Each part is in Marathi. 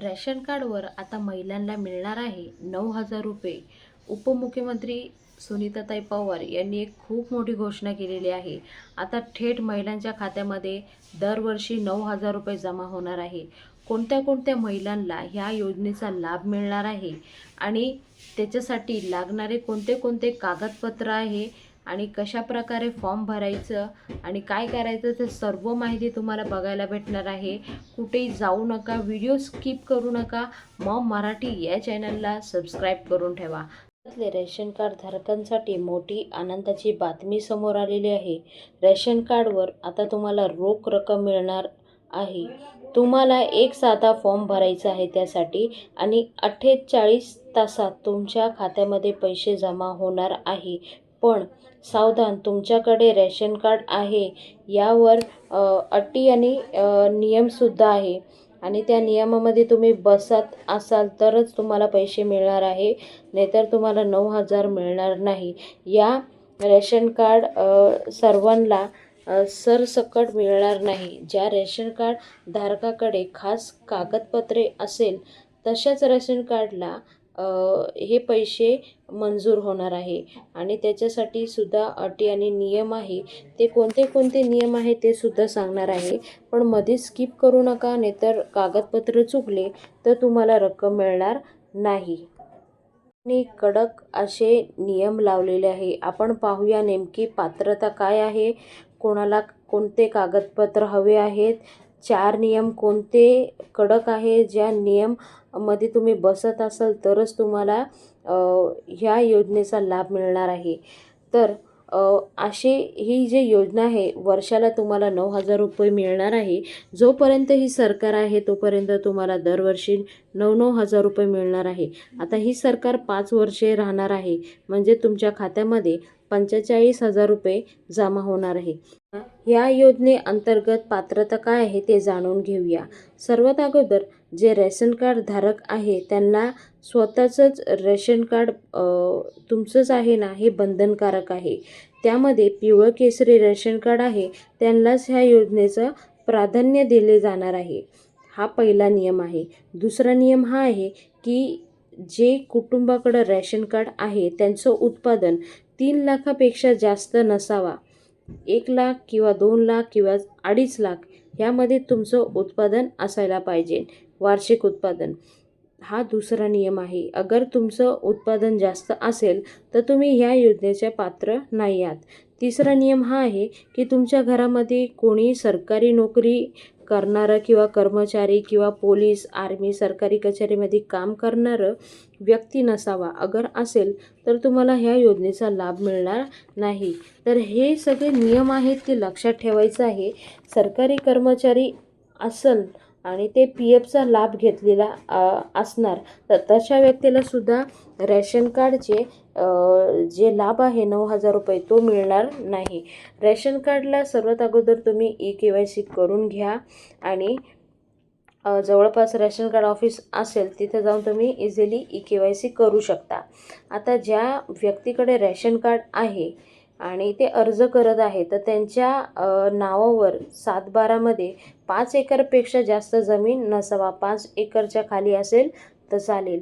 रेशन कार्डवर आता महिलांना मिळणार आहे 9,000 रुपये. उपमुख्यमंत्री सुनीताताई पवार यांनी एक खूप मोठी घोषणा केलेली आहे. आता थेट महिलांच्या खात्यामध्ये दरवर्षी 9,000 रुपये जमा होणार आहे. कोणत्या कोणत्या महिलांना ह्या योजनेचा लाभ मिळणार आहे आणि त्याच्यासाठी लागणारे कोणते कोणते कागदपत्र आहे आणि कशा प्रकारे फॉर्म भरायचं आणि काय करायचं ते सर्व माहिती तुम्हाला बघायला भेटणार आहे. कुठेही जाऊ नका, व्हिडिओ स्किप करू नका. मॉम मराठी या चॅनलला सबस्क्राईब करून ठेवा. रेशन कार्ड धारकांसाठी मोठी आनंदाची बातमी समोर आलेली आहे. रेशन कार्डवर आता तुम्हाला रोख रक्कम मिळणार आहे. तुम्हाला एक साधा फॉर्म भरायचा आहे त्यासाठी आणि 48 तासात तुमच्या खात्यामध्ये पैसे जमा होणार आहे. पण सावधान, तुमच्याकडे रेशन कार्ड आहे यावर अटी आणि नियमसुद्धा आहे आणि त्या नियमामध्ये तुम्ही बसत असाल तरच तुम्हाला पैसे मिळणार आहे, नाहीतर तुम्हाला 9,000 मिळणार नाही. या रेशन कार्ड सर्वांना सरसकट मिळणार नाही. ज्या रेशन कार्ड धारकाकडे खास कागदपत्रे असेल तशाच रेशन कार्डला हे पैसे मंजूर होणार आहे आणि त्याच्यासाठी सुद्धा अटी आणि नियम आहे. ते कोणते कोणते नियम आहे ते सुद्धा सांगणार आहे. पण मध्ये स्किप करू नका, नाहीतर कागदपत्र चुकले तर तुम्हाला रक्कम मिळणार नाही. आणि कडक असे नियम लावलेले आहे. आपण पाहूया नेमकी पात्रता काय आहे, कोणाला कोणते कागदपत्र हवे आहेत, 4 नियम कोणते कडक आहे, ज्या नियम मध्ये तुम्ही बसत असाल तरच तुम्हाला ह्या योजनेचा लाभ मिळणार आहे. तर अशी ही जी योजना आहे वर्षाला तुम्हाला 9,000 रुपये मिळणार आहे. जोपर्यंत ही सरकार आहे तोपर्यंत तुम्हाला दरवर्षी 9,000 रुपये मिळणार आहे. आता ही सरकार 5 वर्षे राहणार आहे, म्हणजे तुमच्या खात्यामध्ये 45,000 रुपये जमा होणार आहे. या योजनेअंतर्गत पात्रता काय आहे ते जाणून घेऊया. सर्वात अगोदर जे रेशन कार्ड धारक आहे त्यांना स्वतःचंच रेशन कार्ड तुमचंच आहे ना, हे बंधनकारक आहे. त्यामध्ये पिवळं केसरी रेशन कार्ड आहे त्यांनाच ह्या योजनेचं प्राधान्य दिले जाणार आहे. हा पहिला नियम आहे. दुसरा नियम हा आहे की जे कुटुंबाकडं रेशन कार्ड आहे त्यांचं उत्पादन 3 लाखापेक्षा जास्त नसावा. 1 लाख किंवा 2 लाख किंवा 2.5 लाख ह्यामध्ये तुमचं उत्पादन असायला पाहिजे, वार्षिक उत्पादन. हा दुसरा नियम आहे. अगर तुमचं उत्पादन जास्त असेल तर तुम्ही ह्या योजनेचे पात्र नाही आहात. तिसरा नियम हा आहे की तुमच्या घरामध्ये कोणी सरकारी नोकरी करणारं किंवा कर्मचारी किंवा पोलीस, आर्मी, सरकारी कचेरीमध्ये काम करणारं व्यक्ती नसावा. अगर असेल तर तुम्हाला ह्या योजनेचा लाभ मिळणार नाही. तर हे सगळे नियम आहेत ते लक्षात ठेवायचं आहे. सरकारी कर्मचारी असेल आणि ते PFचा लाभ घेतलेला असणार तर तशा व्यक्तीला सुद्धा रेशन कार्डचे जे लाभ आहे 9,000 रुपये तो मिळणार नाही. रेशन कार्डला सर्वात अगोदर तुम्ही eKYC करून घ्या आणि जवळपास रेशन कार्ड ऑफिस असेल तिथे जाऊन तुम्ही इझिली eKYC करू शकता. आता ज्या व्यक्तीकडे रेशन कार्ड आहे आणि ते अर्ज करत आहे तर त्यांच्या नावावर 7/12मध्ये 5 एकरपेक्षा जास्त जमीन नसावा. 5 एकरच्या खाली असेल तर चालेल.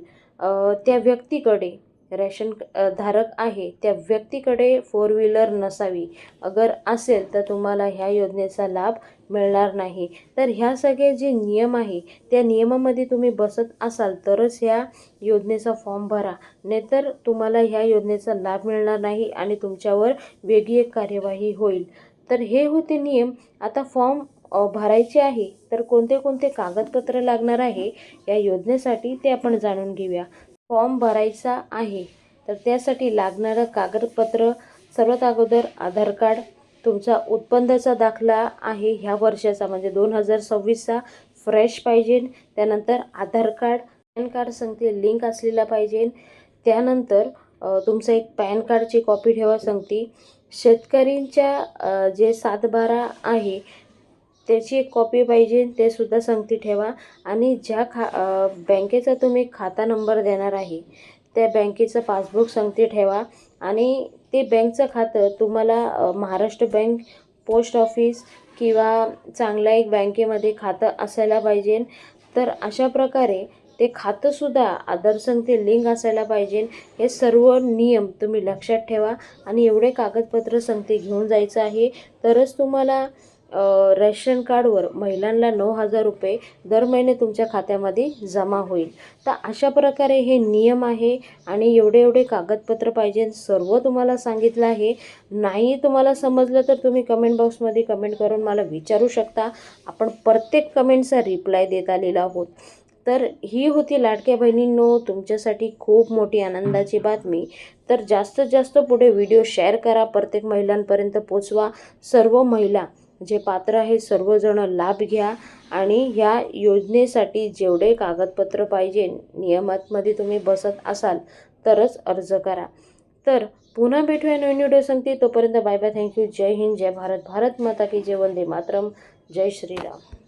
त्या व्यक्तीकडे रेशन धारक आहे त्या व्यक्तीकडे 4 व्हीलर नसावी. अगर असेल तर तुम्हाला ह्या योजनेचा लाभ मिळणार नाही. तर ह्या सगळे जे नियम आहे त्या नियमामध्ये तुम्ही बसत असाल तरच ह्या योजनेचा फॉर्म भरा, नाहीतर तुम्हाला ह्या योजनेचा लाभ मिळणार नाही आणि तुमच्यावर वेगळी एक कार्यवाही होईल. तर हे होते नियम. आता फॉर्म भरायचे आहे तर कोणते कोणते कागदपत्र लागणार आहे या योजनेसाठी ते आपण जाणून घेऊया. फॉर्म भरायचा आहे तर त्यासाठी लागणारं कागदपत्र सर्वात अगोदर आधार कार्ड, तुमचा उत्पन्नाचा दाखला आहे ह्या वर्षाचा म्हणजे 2026चा फ्रेश पाहिजे. त्यानंतर आधार कार्ड, पॅन कार्ड सांगते लिंक असलेला पाहिजे. त्यानंतर तुमचं एक पॅन कार्डची कॉपी ठेवा सांगते. शेतकरींच्या जे 7/12 आहे त्याची एक कॉपी पाहिजे, ते सुद्धा सांगते ठेवा. आणि ज्या बँकेचा तुम्ही खाता नंबर देणार आहे त्या बँकेचं पासबुक सांगते ठेवा. आणि ते बँकचं खातं तुम्हाला महाराष्ट्र बँक, पोस्ट ऑफिस किंवा चांगल्या एक बँकेमध्ये खातं असायला पाहिजे. तर अशा प्रकारे ते खातंसुद्धा आधार संगती लिंक असायला पाहिजे. हे सर्व नियम तुम्ही लक्षात ठेवा आणि एवढे कागदपत्र संगती घेऊन जायचं आहे. तरच तुम्हाला रेशन कार्डवर महिलांना 9,000 रुपये दर महिने तुमच्या खात्यामध्ये जमा होईल. तर अशा प्रकारे हे नियम आहे आणि एवढे एवढे कागदपत्र पाहिजे, सर्व तुम्हाला सांगितलं आहे. नाही तुम्हाला समजलं तर तुम्ही कमेंट बॉक्समध्ये कमेंट करून मला विचारू शकता. आपण प्रत्येक कमेंटचा रिप्लाय देत आलेलो आहोत. तर ही होती लाडक्या बहिणींनो तुमच्यासाठी खूप मोठी आनंदाची बातमी. तर जास्तीत जास्त पुढे व्हिडिओ शेअर करा, प्रत्येक महिलांपर्यंत पोचवा. सर्व महिला जे पात्र आहे सर्वजण लाभ घ्या आणि ह्या योजनेसाठी जेवढे कागदपत्र पाहिजे नियमांमध्ये तुम्ही बसत असाल तरच अर्ज करा. तर पुन्हा भेटूया नवीन व्हिडिओ सांगते. तोपर्यंत बाय बाय, थँक्यू. जय हिंद, जय भारत, भारत माता की जय, वंदे मातरम, जय श्रीराम.